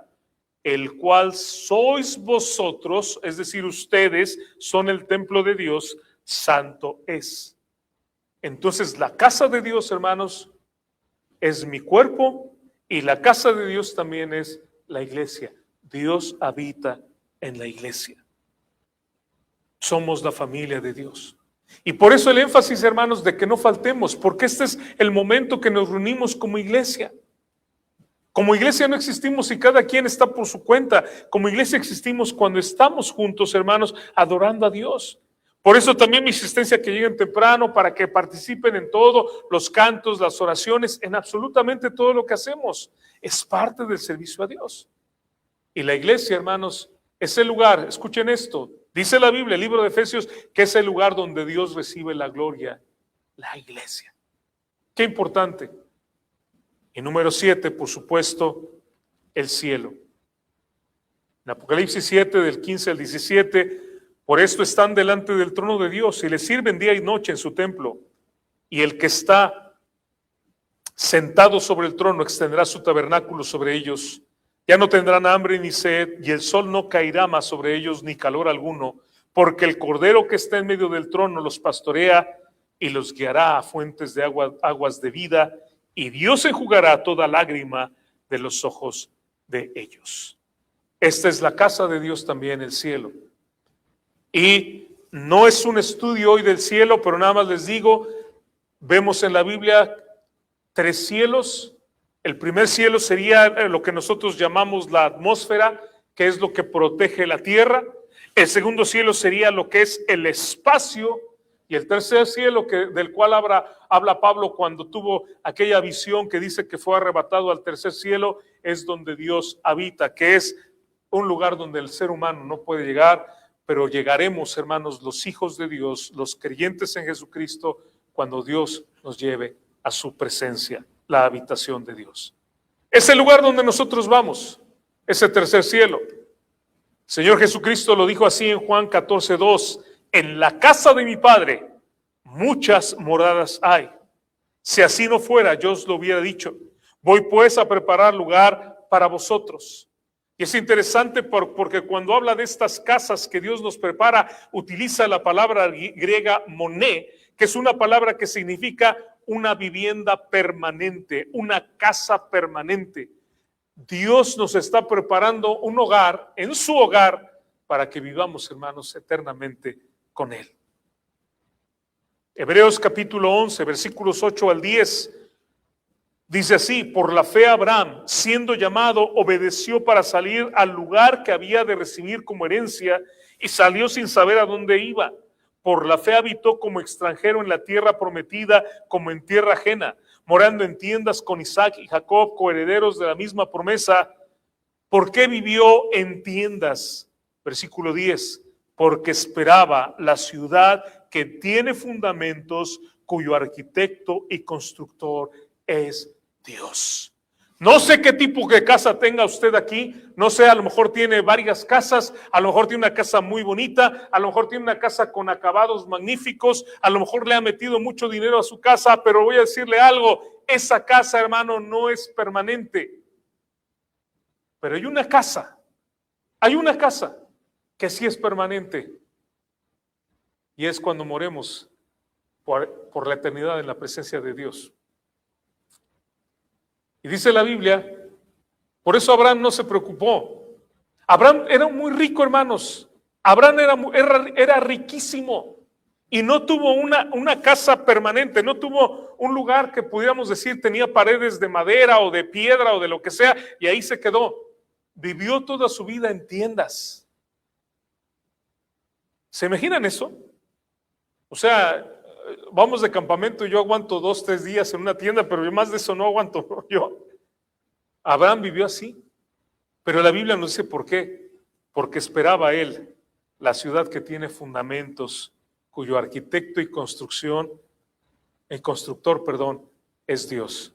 el cual sois vosotros, es decir, ustedes son el templo de Dios, santo es. Entonces la casa de Dios, hermanos, es mi cuerpo, y la casa de Dios también es la iglesia. Dios habita en la iglesia. Somos la familia de Dios. Y por eso el énfasis, hermanos, de que no faltemos, porque este es el momento que nos reunimos como iglesia. Como iglesia no existimos si cada quien está por su cuenta. Como iglesia existimos cuando estamos juntos, hermanos, adorando a Dios. Por eso también mi insistencia que lleguen temprano, para que participen en todo, los cantos, las oraciones, en absolutamente todo lo que hacemos. Es parte del servicio a Dios. Y la iglesia, hermanos, es el lugar, escuchen esto, dice la Biblia, el libro de Efesios, que es el lugar donde Dios recibe la gloria, la iglesia. Qué importante. Y número 7, por supuesto, el cielo. En Apocalipsis 7, del 15 al 17, por esto están delante del trono de Dios y le sirven día y noche en su templo. Y el que está sentado sobre el trono extenderá su tabernáculo sobre ellos. Ya no tendrán hambre ni sed, y el sol no caerá más sobre ellos, ni calor alguno, porque el Cordero que está en medio del trono los pastorea y los guiará a fuentes de aguas de vida, y Dios enjugará toda lágrima de los ojos de ellos. Esta es la casa de Dios también, el cielo. Y no es un estudio hoy del cielo, pero nada más les digo, vemos en la Biblia 3 cielos. El primer cielo sería lo que nosotros llamamos la atmósfera, que es lo que protege la tierra. El segundo cielo sería lo que es el espacio. Y el tercer cielo, del cual habla Pablo cuando tuvo aquella visión que dice que fue arrebatado al tercer cielo, es donde Dios habita, que es un lugar donde el ser humano no puede llegar, pero llegaremos, hermanos, los hijos de Dios, los creyentes en Jesucristo, cuando Dios nos lleve a su presencia, la habitación de Dios. Es el lugar donde nosotros vamos, ese tercer cielo. El Señor Jesucristo lo dijo así en Juan 14:2, en la casa de mi Padre muchas moradas hay. Si así no fuera, yo os lo hubiera dicho. Voy pues a preparar lugar para vosotros. Y es interesante porque cuando habla de estas casas que Dios nos prepara, utiliza la palabra griega moné, que es una palabra que significa una vivienda permanente, una casa permanente. Dios nos está preparando un hogar, en su hogar, para que vivamos, hermanos, eternamente con Él. Hebreos capítulo 11, versículos 8 al 10, dice así: por la fe Abraham, siendo llamado, obedeció para salir al lugar que había de recibir como herencia, y salió sin saber a dónde iba. Por la fe habitó como extranjero en la tierra prometida, como en tierra ajena, morando en tiendas con Isaac y Jacob, coherederos de la misma promesa. ¿Por qué vivió en tiendas? Versículo 10, porque esperaba la ciudad que tiene fundamentos, cuyo arquitecto y constructor es Dios. No sé qué tipo de casa tenga usted aquí, no sé, a lo mejor tiene varias casas, a lo mejor tiene una casa muy bonita, a lo mejor tiene una casa con acabados magníficos, a lo mejor le ha metido mucho dinero a su casa, pero voy a decirle algo: esa casa, hermano, no es permanente. Pero hay una casa que sí es permanente, y es cuando moremos por la eternidad en la presencia de Dios. Y dice la Biblia, por eso Abraham no se preocupó. Abraham era muy rico, hermanos. Abraham era riquísimo y no tuvo una casa permanente, no tuvo un lugar que pudiéramos decir tenía paredes de madera o de piedra o de lo que sea, y ahí se quedó. Vivió toda su vida en tiendas. ¿Se imaginan eso? O sea, vamos de campamento y yo aguanto 2, 3 días en una tienda, pero yo más de eso no aguanto yo. Abraham vivió así, pero la Biblia nos dice por qué. Porque esperaba él la ciudad que tiene fundamentos, cuyo arquitecto y constructor, es Dios.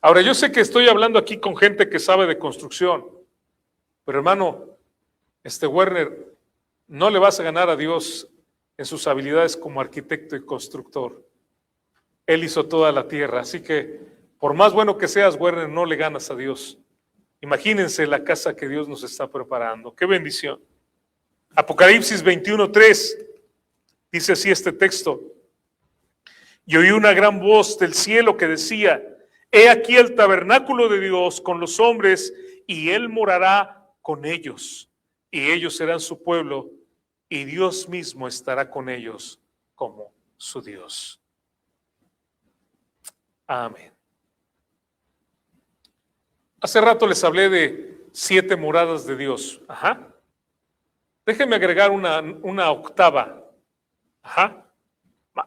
Ahora, yo sé que estoy hablando aquí con gente que sabe de construcción, pero hermano, Werner, no le vas a ganar a Dios en sus habilidades como arquitecto y constructor. Él hizo toda la tierra, así que por más bueno que seas, Werner, no le ganas a Dios. Imagínense la casa que Dios nos está preparando. ¡Qué bendición! Apocalipsis 21:3 dice así este texto: y oí una gran voz del cielo que decía: he aquí el tabernáculo de Dios con los hombres, y Él morará con ellos, y ellos serán su pueblo, y Dios mismo estará con ellos como su Dios. Amén. Hace rato les hablé de 7 moradas de Dios. Déjenme agregar una octava.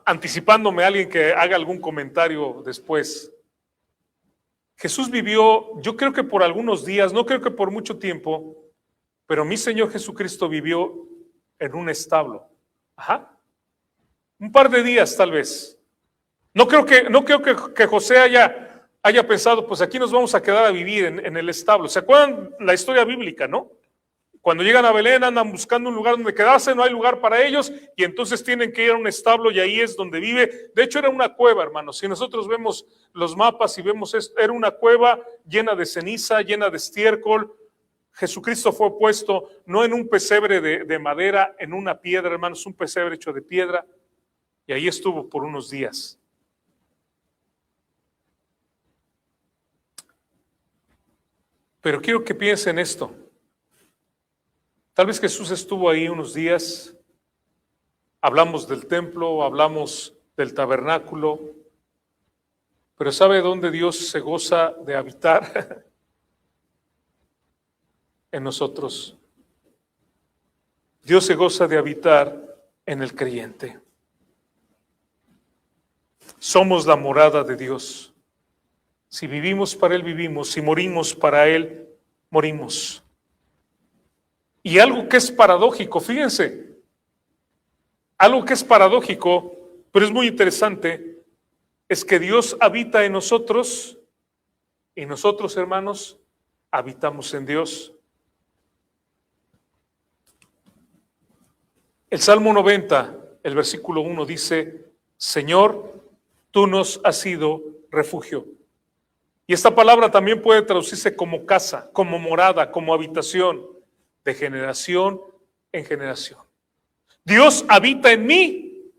Anticipándome a alguien que haga algún comentario después. Jesús vivió, yo creo que por algunos días, no creo que por mucho tiempo, pero mi Señor Jesucristo vivió en un establo. Un par de días tal vez. No creo que José haya pensado, pues aquí nos vamos a quedar a vivir en el establo. ¿Se acuerdan la historia bíblica, no? Cuando llegan a Belén andan buscando un lugar donde quedarse, no hay lugar para ellos, y entonces tienen que ir a un establo, y ahí es donde vive. De hecho era una cueva, hermanos. Si nosotros vemos los mapas y vemos esto, era una cueva llena de ceniza, llena de estiércol. Jesucristo fue puesto no en un pesebre de madera, en una piedra, hermanos, un pesebre hecho de piedra, y ahí estuvo por unos días. Pero quiero que piensen esto. Tal vez Jesús estuvo ahí unos días, hablamos del templo, hablamos del tabernáculo, pero ¿sabe dónde Dios se goza de habitar? En nosotros. Dios se goza de habitar en el creyente. Somos la morada de Dios. Si vivimos para Él, vivimos. Si morimos para Él, morimos. Y algo que es paradójico, fíjense, algo que es paradójico, pero es muy interesante, es que Dios habita en nosotros y nosotros, hermanos, habitamos en Dios. El Salmo 90, el versículo 1 dice: Señor, tú nos has sido refugio. Y esta palabra también puede traducirse como casa, como morada, como habitación, de generación en generación. Dios habita en mí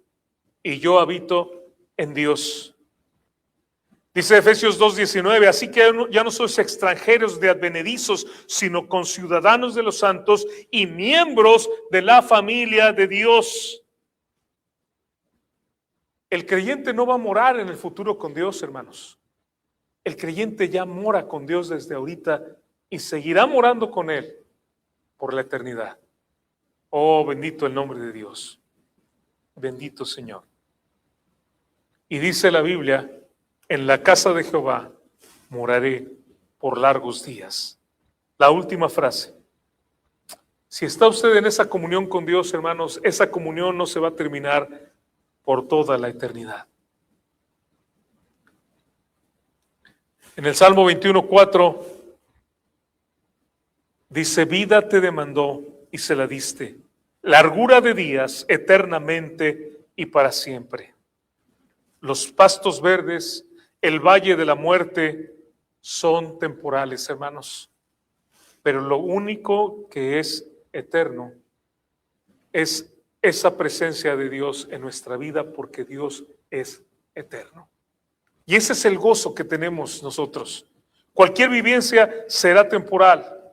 y yo habito en Dios. Dice Efesios 2:19, así que ya no sois extranjeros de advenedizos, sino conciudadanos de los santos y miembros de la familia de Dios. El creyente no va a morar en el futuro con Dios, hermanos. El creyente ya mora con Dios desde ahorita y seguirá morando con Él por la eternidad. Oh, bendito el nombre de Dios. Bendito Señor. Y dice la Biblia, en la casa de Jehová moraré por largos días. La última frase. Si está usted en esa comunión con Dios, hermanos, esa comunión no se va a terminar por toda la eternidad. En el Salmo 21:4 dice, vida te demandó y se la diste, largura de días eternamente y para siempre. Los pastos verdes, el valle de la muerte son temporales, hermanos, pero lo único que es eterno es esa presencia de Dios en nuestra vida, porque Dios es eterno. Y ese es el gozo que tenemos nosotros. Cualquier vivencia será temporal,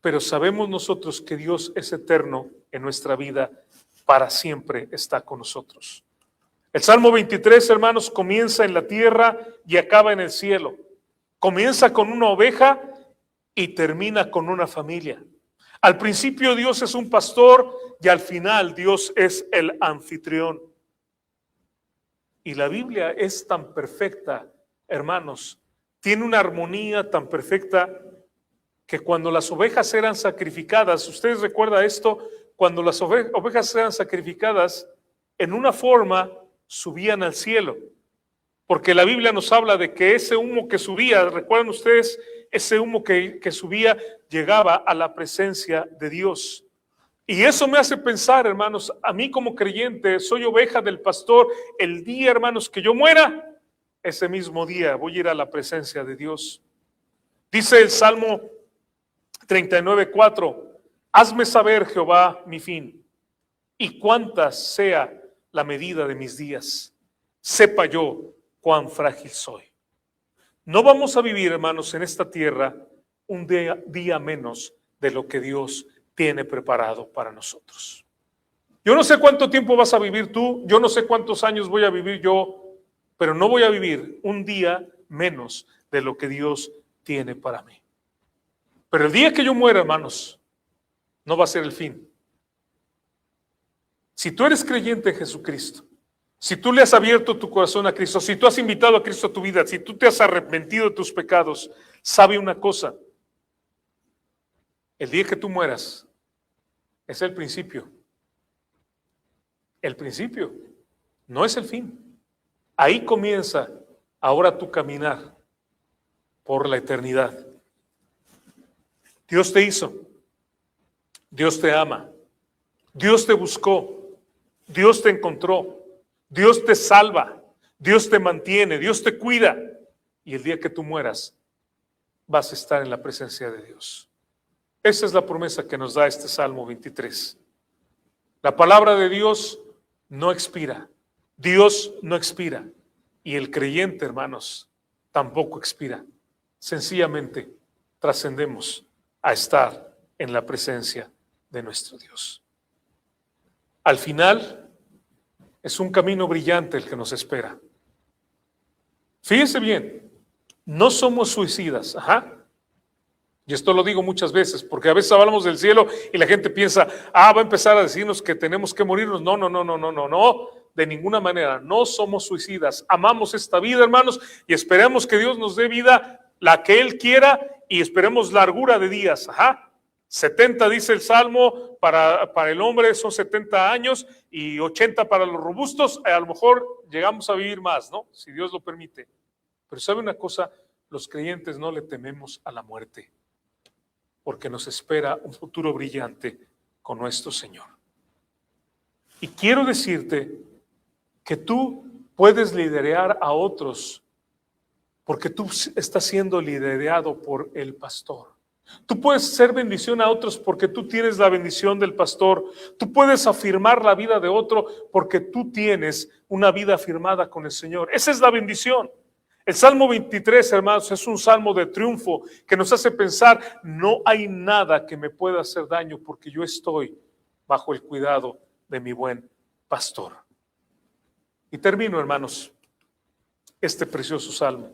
pero sabemos nosotros que Dios es eterno en nuestra vida, para siempre está con nosotros. El Salmo 23, hermanos, comienza en la tierra y acaba en el cielo. Comienza con una oveja y termina con una familia. Al principio Dios es un pastor y al final Dios es el anfitrión. Y la Biblia es tan perfecta, hermanos, tiene una armonía tan perfecta que cuando las ovejas eran sacrificadas, ¿ustedes recuerdan esto? Cuando las ovejas eran sacrificadas, en una forma subían al cielo, porque la Biblia nos habla de que ese humo que subía, ¿recuerdan ustedes? Ese humo que subía llegaba a la presencia de Dios. Y eso me hace pensar, hermanos, a mí como creyente, soy oveja del pastor. El día, hermanos, que yo muera, ese mismo día voy a ir a la presencia de Dios. Dice el Salmo 39:4, hazme saber, Jehová, mi fin, y cuánta sea la medida de mis días. Sepa yo cuán frágil soy. No vamos a vivir, hermanos, en esta tierra un día menos de lo que Dios tiene preparado para nosotros. Yo no sé cuánto tiempo vas a vivir tú, yo no sé cuántos años voy a vivir yo, pero no voy a vivir un día menos de lo que Dios tiene para mí. Pero el día que yo muera, hermanos, no va a ser el fin. Si tú eres creyente en Jesucristo, si tú le has abierto tu corazón a Cristo, si tú has invitado a Cristo a tu vida, si tú te has arrepentido de tus pecados, sabe una cosa: el día que tú mueras es el principio. El principio, no es el fin. Ahí comienza ahora tu caminar por la eternidad. Dios te hizo, Dios te ama, Dios te buscó, Dios te encontró, Dios te salva, Dios te mantiene, Dios te cuida. Y el día que tú mueras, vas a estar en la presencia de Dios. Esa es la promesa que nos da este Salmo 23. La palabra de Dios no expira. Dios no expira. Y el creyente, hermanos, tampoco expira. Sencillamente trascendemos a estar en la presencia de nuestro Dios. Al final, es un camino brillante el que nos espera. Fíjense bien, no somos suicidas. Y esto lo digo muchas veces, porque a veces hablamos del cielo y la gente piensa, va a empezar a decirnos que tenemos que morirnos. No, de ninguna manera. No somos suicidas. Amamos esta vida, hermanos, y esperamos que Dios nos dé vida, la que Él quiera, y esperemos largura de días. 70 dice el Salmo, para el hombre son 70 años y 80 para los robustos. A lo mejor llegamos a vivir más, ¿no? Si Dios lo permite. Pero ¿sabe una cosa? Los creyentes no le tememos a la muerte, porque nos espera un futuro brillante con nuestro Señor. Y quiero decirte que tú puedes liderar a otros porque tú estás siendo liderado por el pastor. Tú puedes ser bendición a otros porque tú tienes la bendición del pastor. Tú puedes afirmar la vida de otro porque tú tienes una vida afirmada con el Señor. Esa es la bendición. El Salmo 23, hermanos, es un salmo de triunfo que nos hace pensar, no hay nada que me pueda hacer daño porque yo estoy bajo el cuidado de mi buen pastor. Y termino, hermanos, este precioso salmo.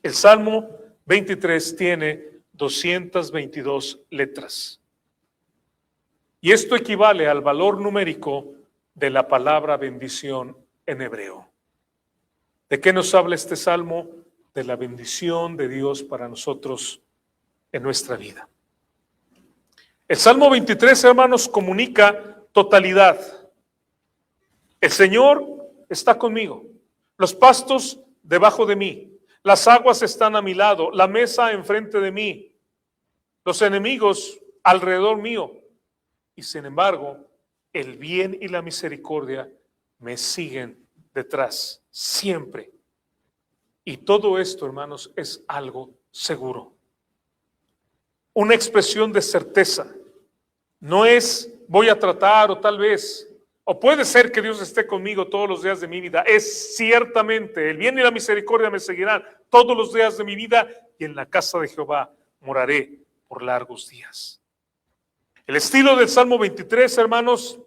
El Salmo 23 tiene 222 letras. Y esto equivale al valor numérico de la palabra bendición en hebreo. ¿De qué nos habla este salmo? De la bendición de Dios para nosotros en nuestra vida. El Salmo 23, hermanos, comunica totalidad. El Señor está conmigo, los pastos debajo de mí, las aguas están a mi lado, la mesa enfrente de mí, los enemigos alrededor mío. Y sin embargo, el bien y la misericordia me siguen detrás, siempre. Y todo esto, hermanos, es algo seguro. Una expresión de certeza. No es voy a tratar o tal vez, o puede ser que Dios esté conmigo todos los días de mi vida. Es ciertamente, el bien y la misericordia me seguirán todos los días de mi vida y en la casa de Jehová moraré por largos días. El estilo del Salmo 23, hermanos,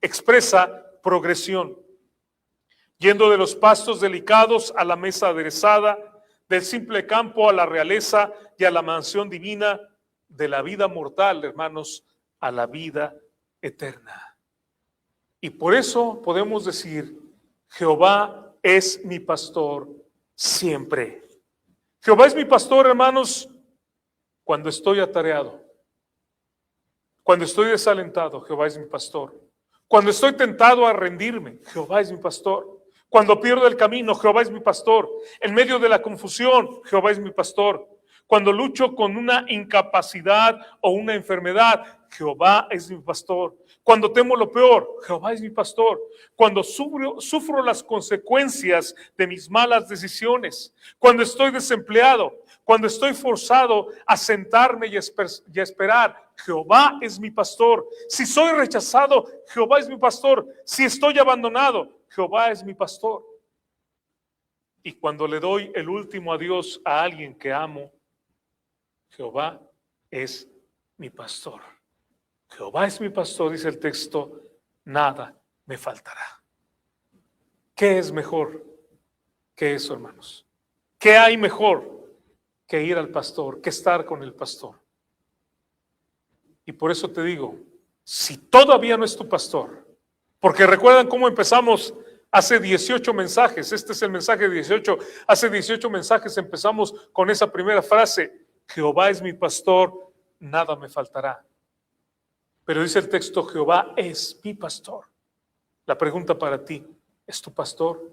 expresa progresión. Yendo de los pastos delicados a la mesa aderezada, del simple campo a la realeza y a la mansión divina, de la vida mortal, hermanos, a la vida eterna. Y por eso podemos decir, Jehová es mi pastor siempre. Jehová es mi pastor, hermanos, cuando estoy atareado, cuando estoy desalentado, Jehová es mi pastor. Cuando estoy tentado a rendirme, Jehová es mi pastor. Cuando pierdo el camino, Jehová es mi pastor. En medio de la confusión, Jehová es mi pastor. Cuando lucho con una incapacidad o una enfermedad, Jehová es mi pastor. Cuando temo lo peor, Jehová es mi pastor. Cuando sufro las consecuencias de mis malas decisiones, cuando estoy desempleado, cuando estoy forzado a sentarme y esperar, Jehová es mi pastor. Si soy rechazado, Jehová es mi pastor. Si estoy abandonado, Jehová es mi pastor. Y cuando le doy el último adiós a alguien que amo, Jehová es mi pastor. Jehová es mi pastor, dice el texto, nada me faltará. ¿Qué es mejor que eso, hermanos? ¿Qué hay mejor que ir al pastor, que estar con el pastor? Y por eso te digo, si todavía no es tu pastor, porque recuerdan cómo empezamos hace 18 mensajes, este es el mensaje 18, hace 18 mensajes empezamos con esa primera frase, Jehová es mi pastor, nada me faltará. Pero dice el texto, Jehová es mi pastor. La pregunta para ti, ¿es tu pastor?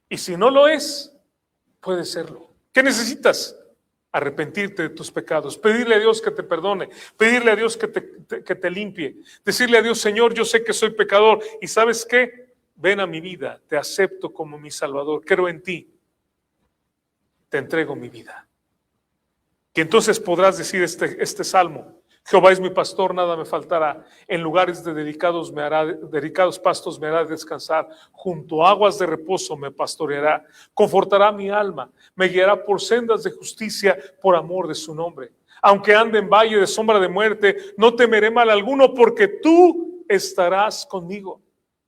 Y si no lo es, puede serlo. ¿Qué necesitas? Arrepentirte de tus pecados, pedirle a Dios que te perdone, pedirle a Dios que te limpie, decirle a Dios, Señor, yo sé que soy pecador y ¿sabes qué? Ven a mi vida, te acepto como mi Salvador, creo en ti, te entrego mi vida. Y entonces podrás decir este salmo, Jehová es mi pastor, nada me faltará, en lugares de delicados pastos me hará descansar, junto a aguas de reposo me pastoreará, confortará mi alma, me guiará por sendas de justicia por amor de su nombre. Aunque ande en valle de sombra de muerte, no temeré mal alguno, porque tú estarás conmigo.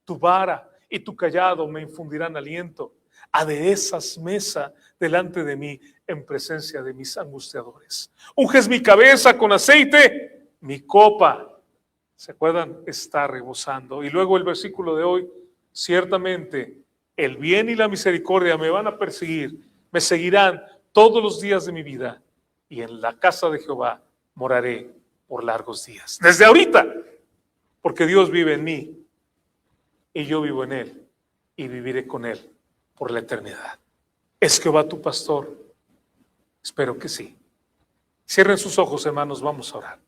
Tu vara y tu cayado me infundirán aliento. Aderezas mesa delante de mí en presencia de mis angustiadores. Unges mi cabeza con aceite, mi copa, ¿se acuerdan? Está rebosando. Y luego el versículo de hoy, ciertamente el bien y la misericordia me van a perseguir, me seguirán todos los días de mi vida y en la casa de Jehová moraré por largos días. Desde ahorita, porque Dios vive en mí y yo vivo en Él y viviré con Él por la eternidad. ¿Es Jehová tu pastor? Espero que sí. Cierren sus ojos, hermanos, vamos a orar.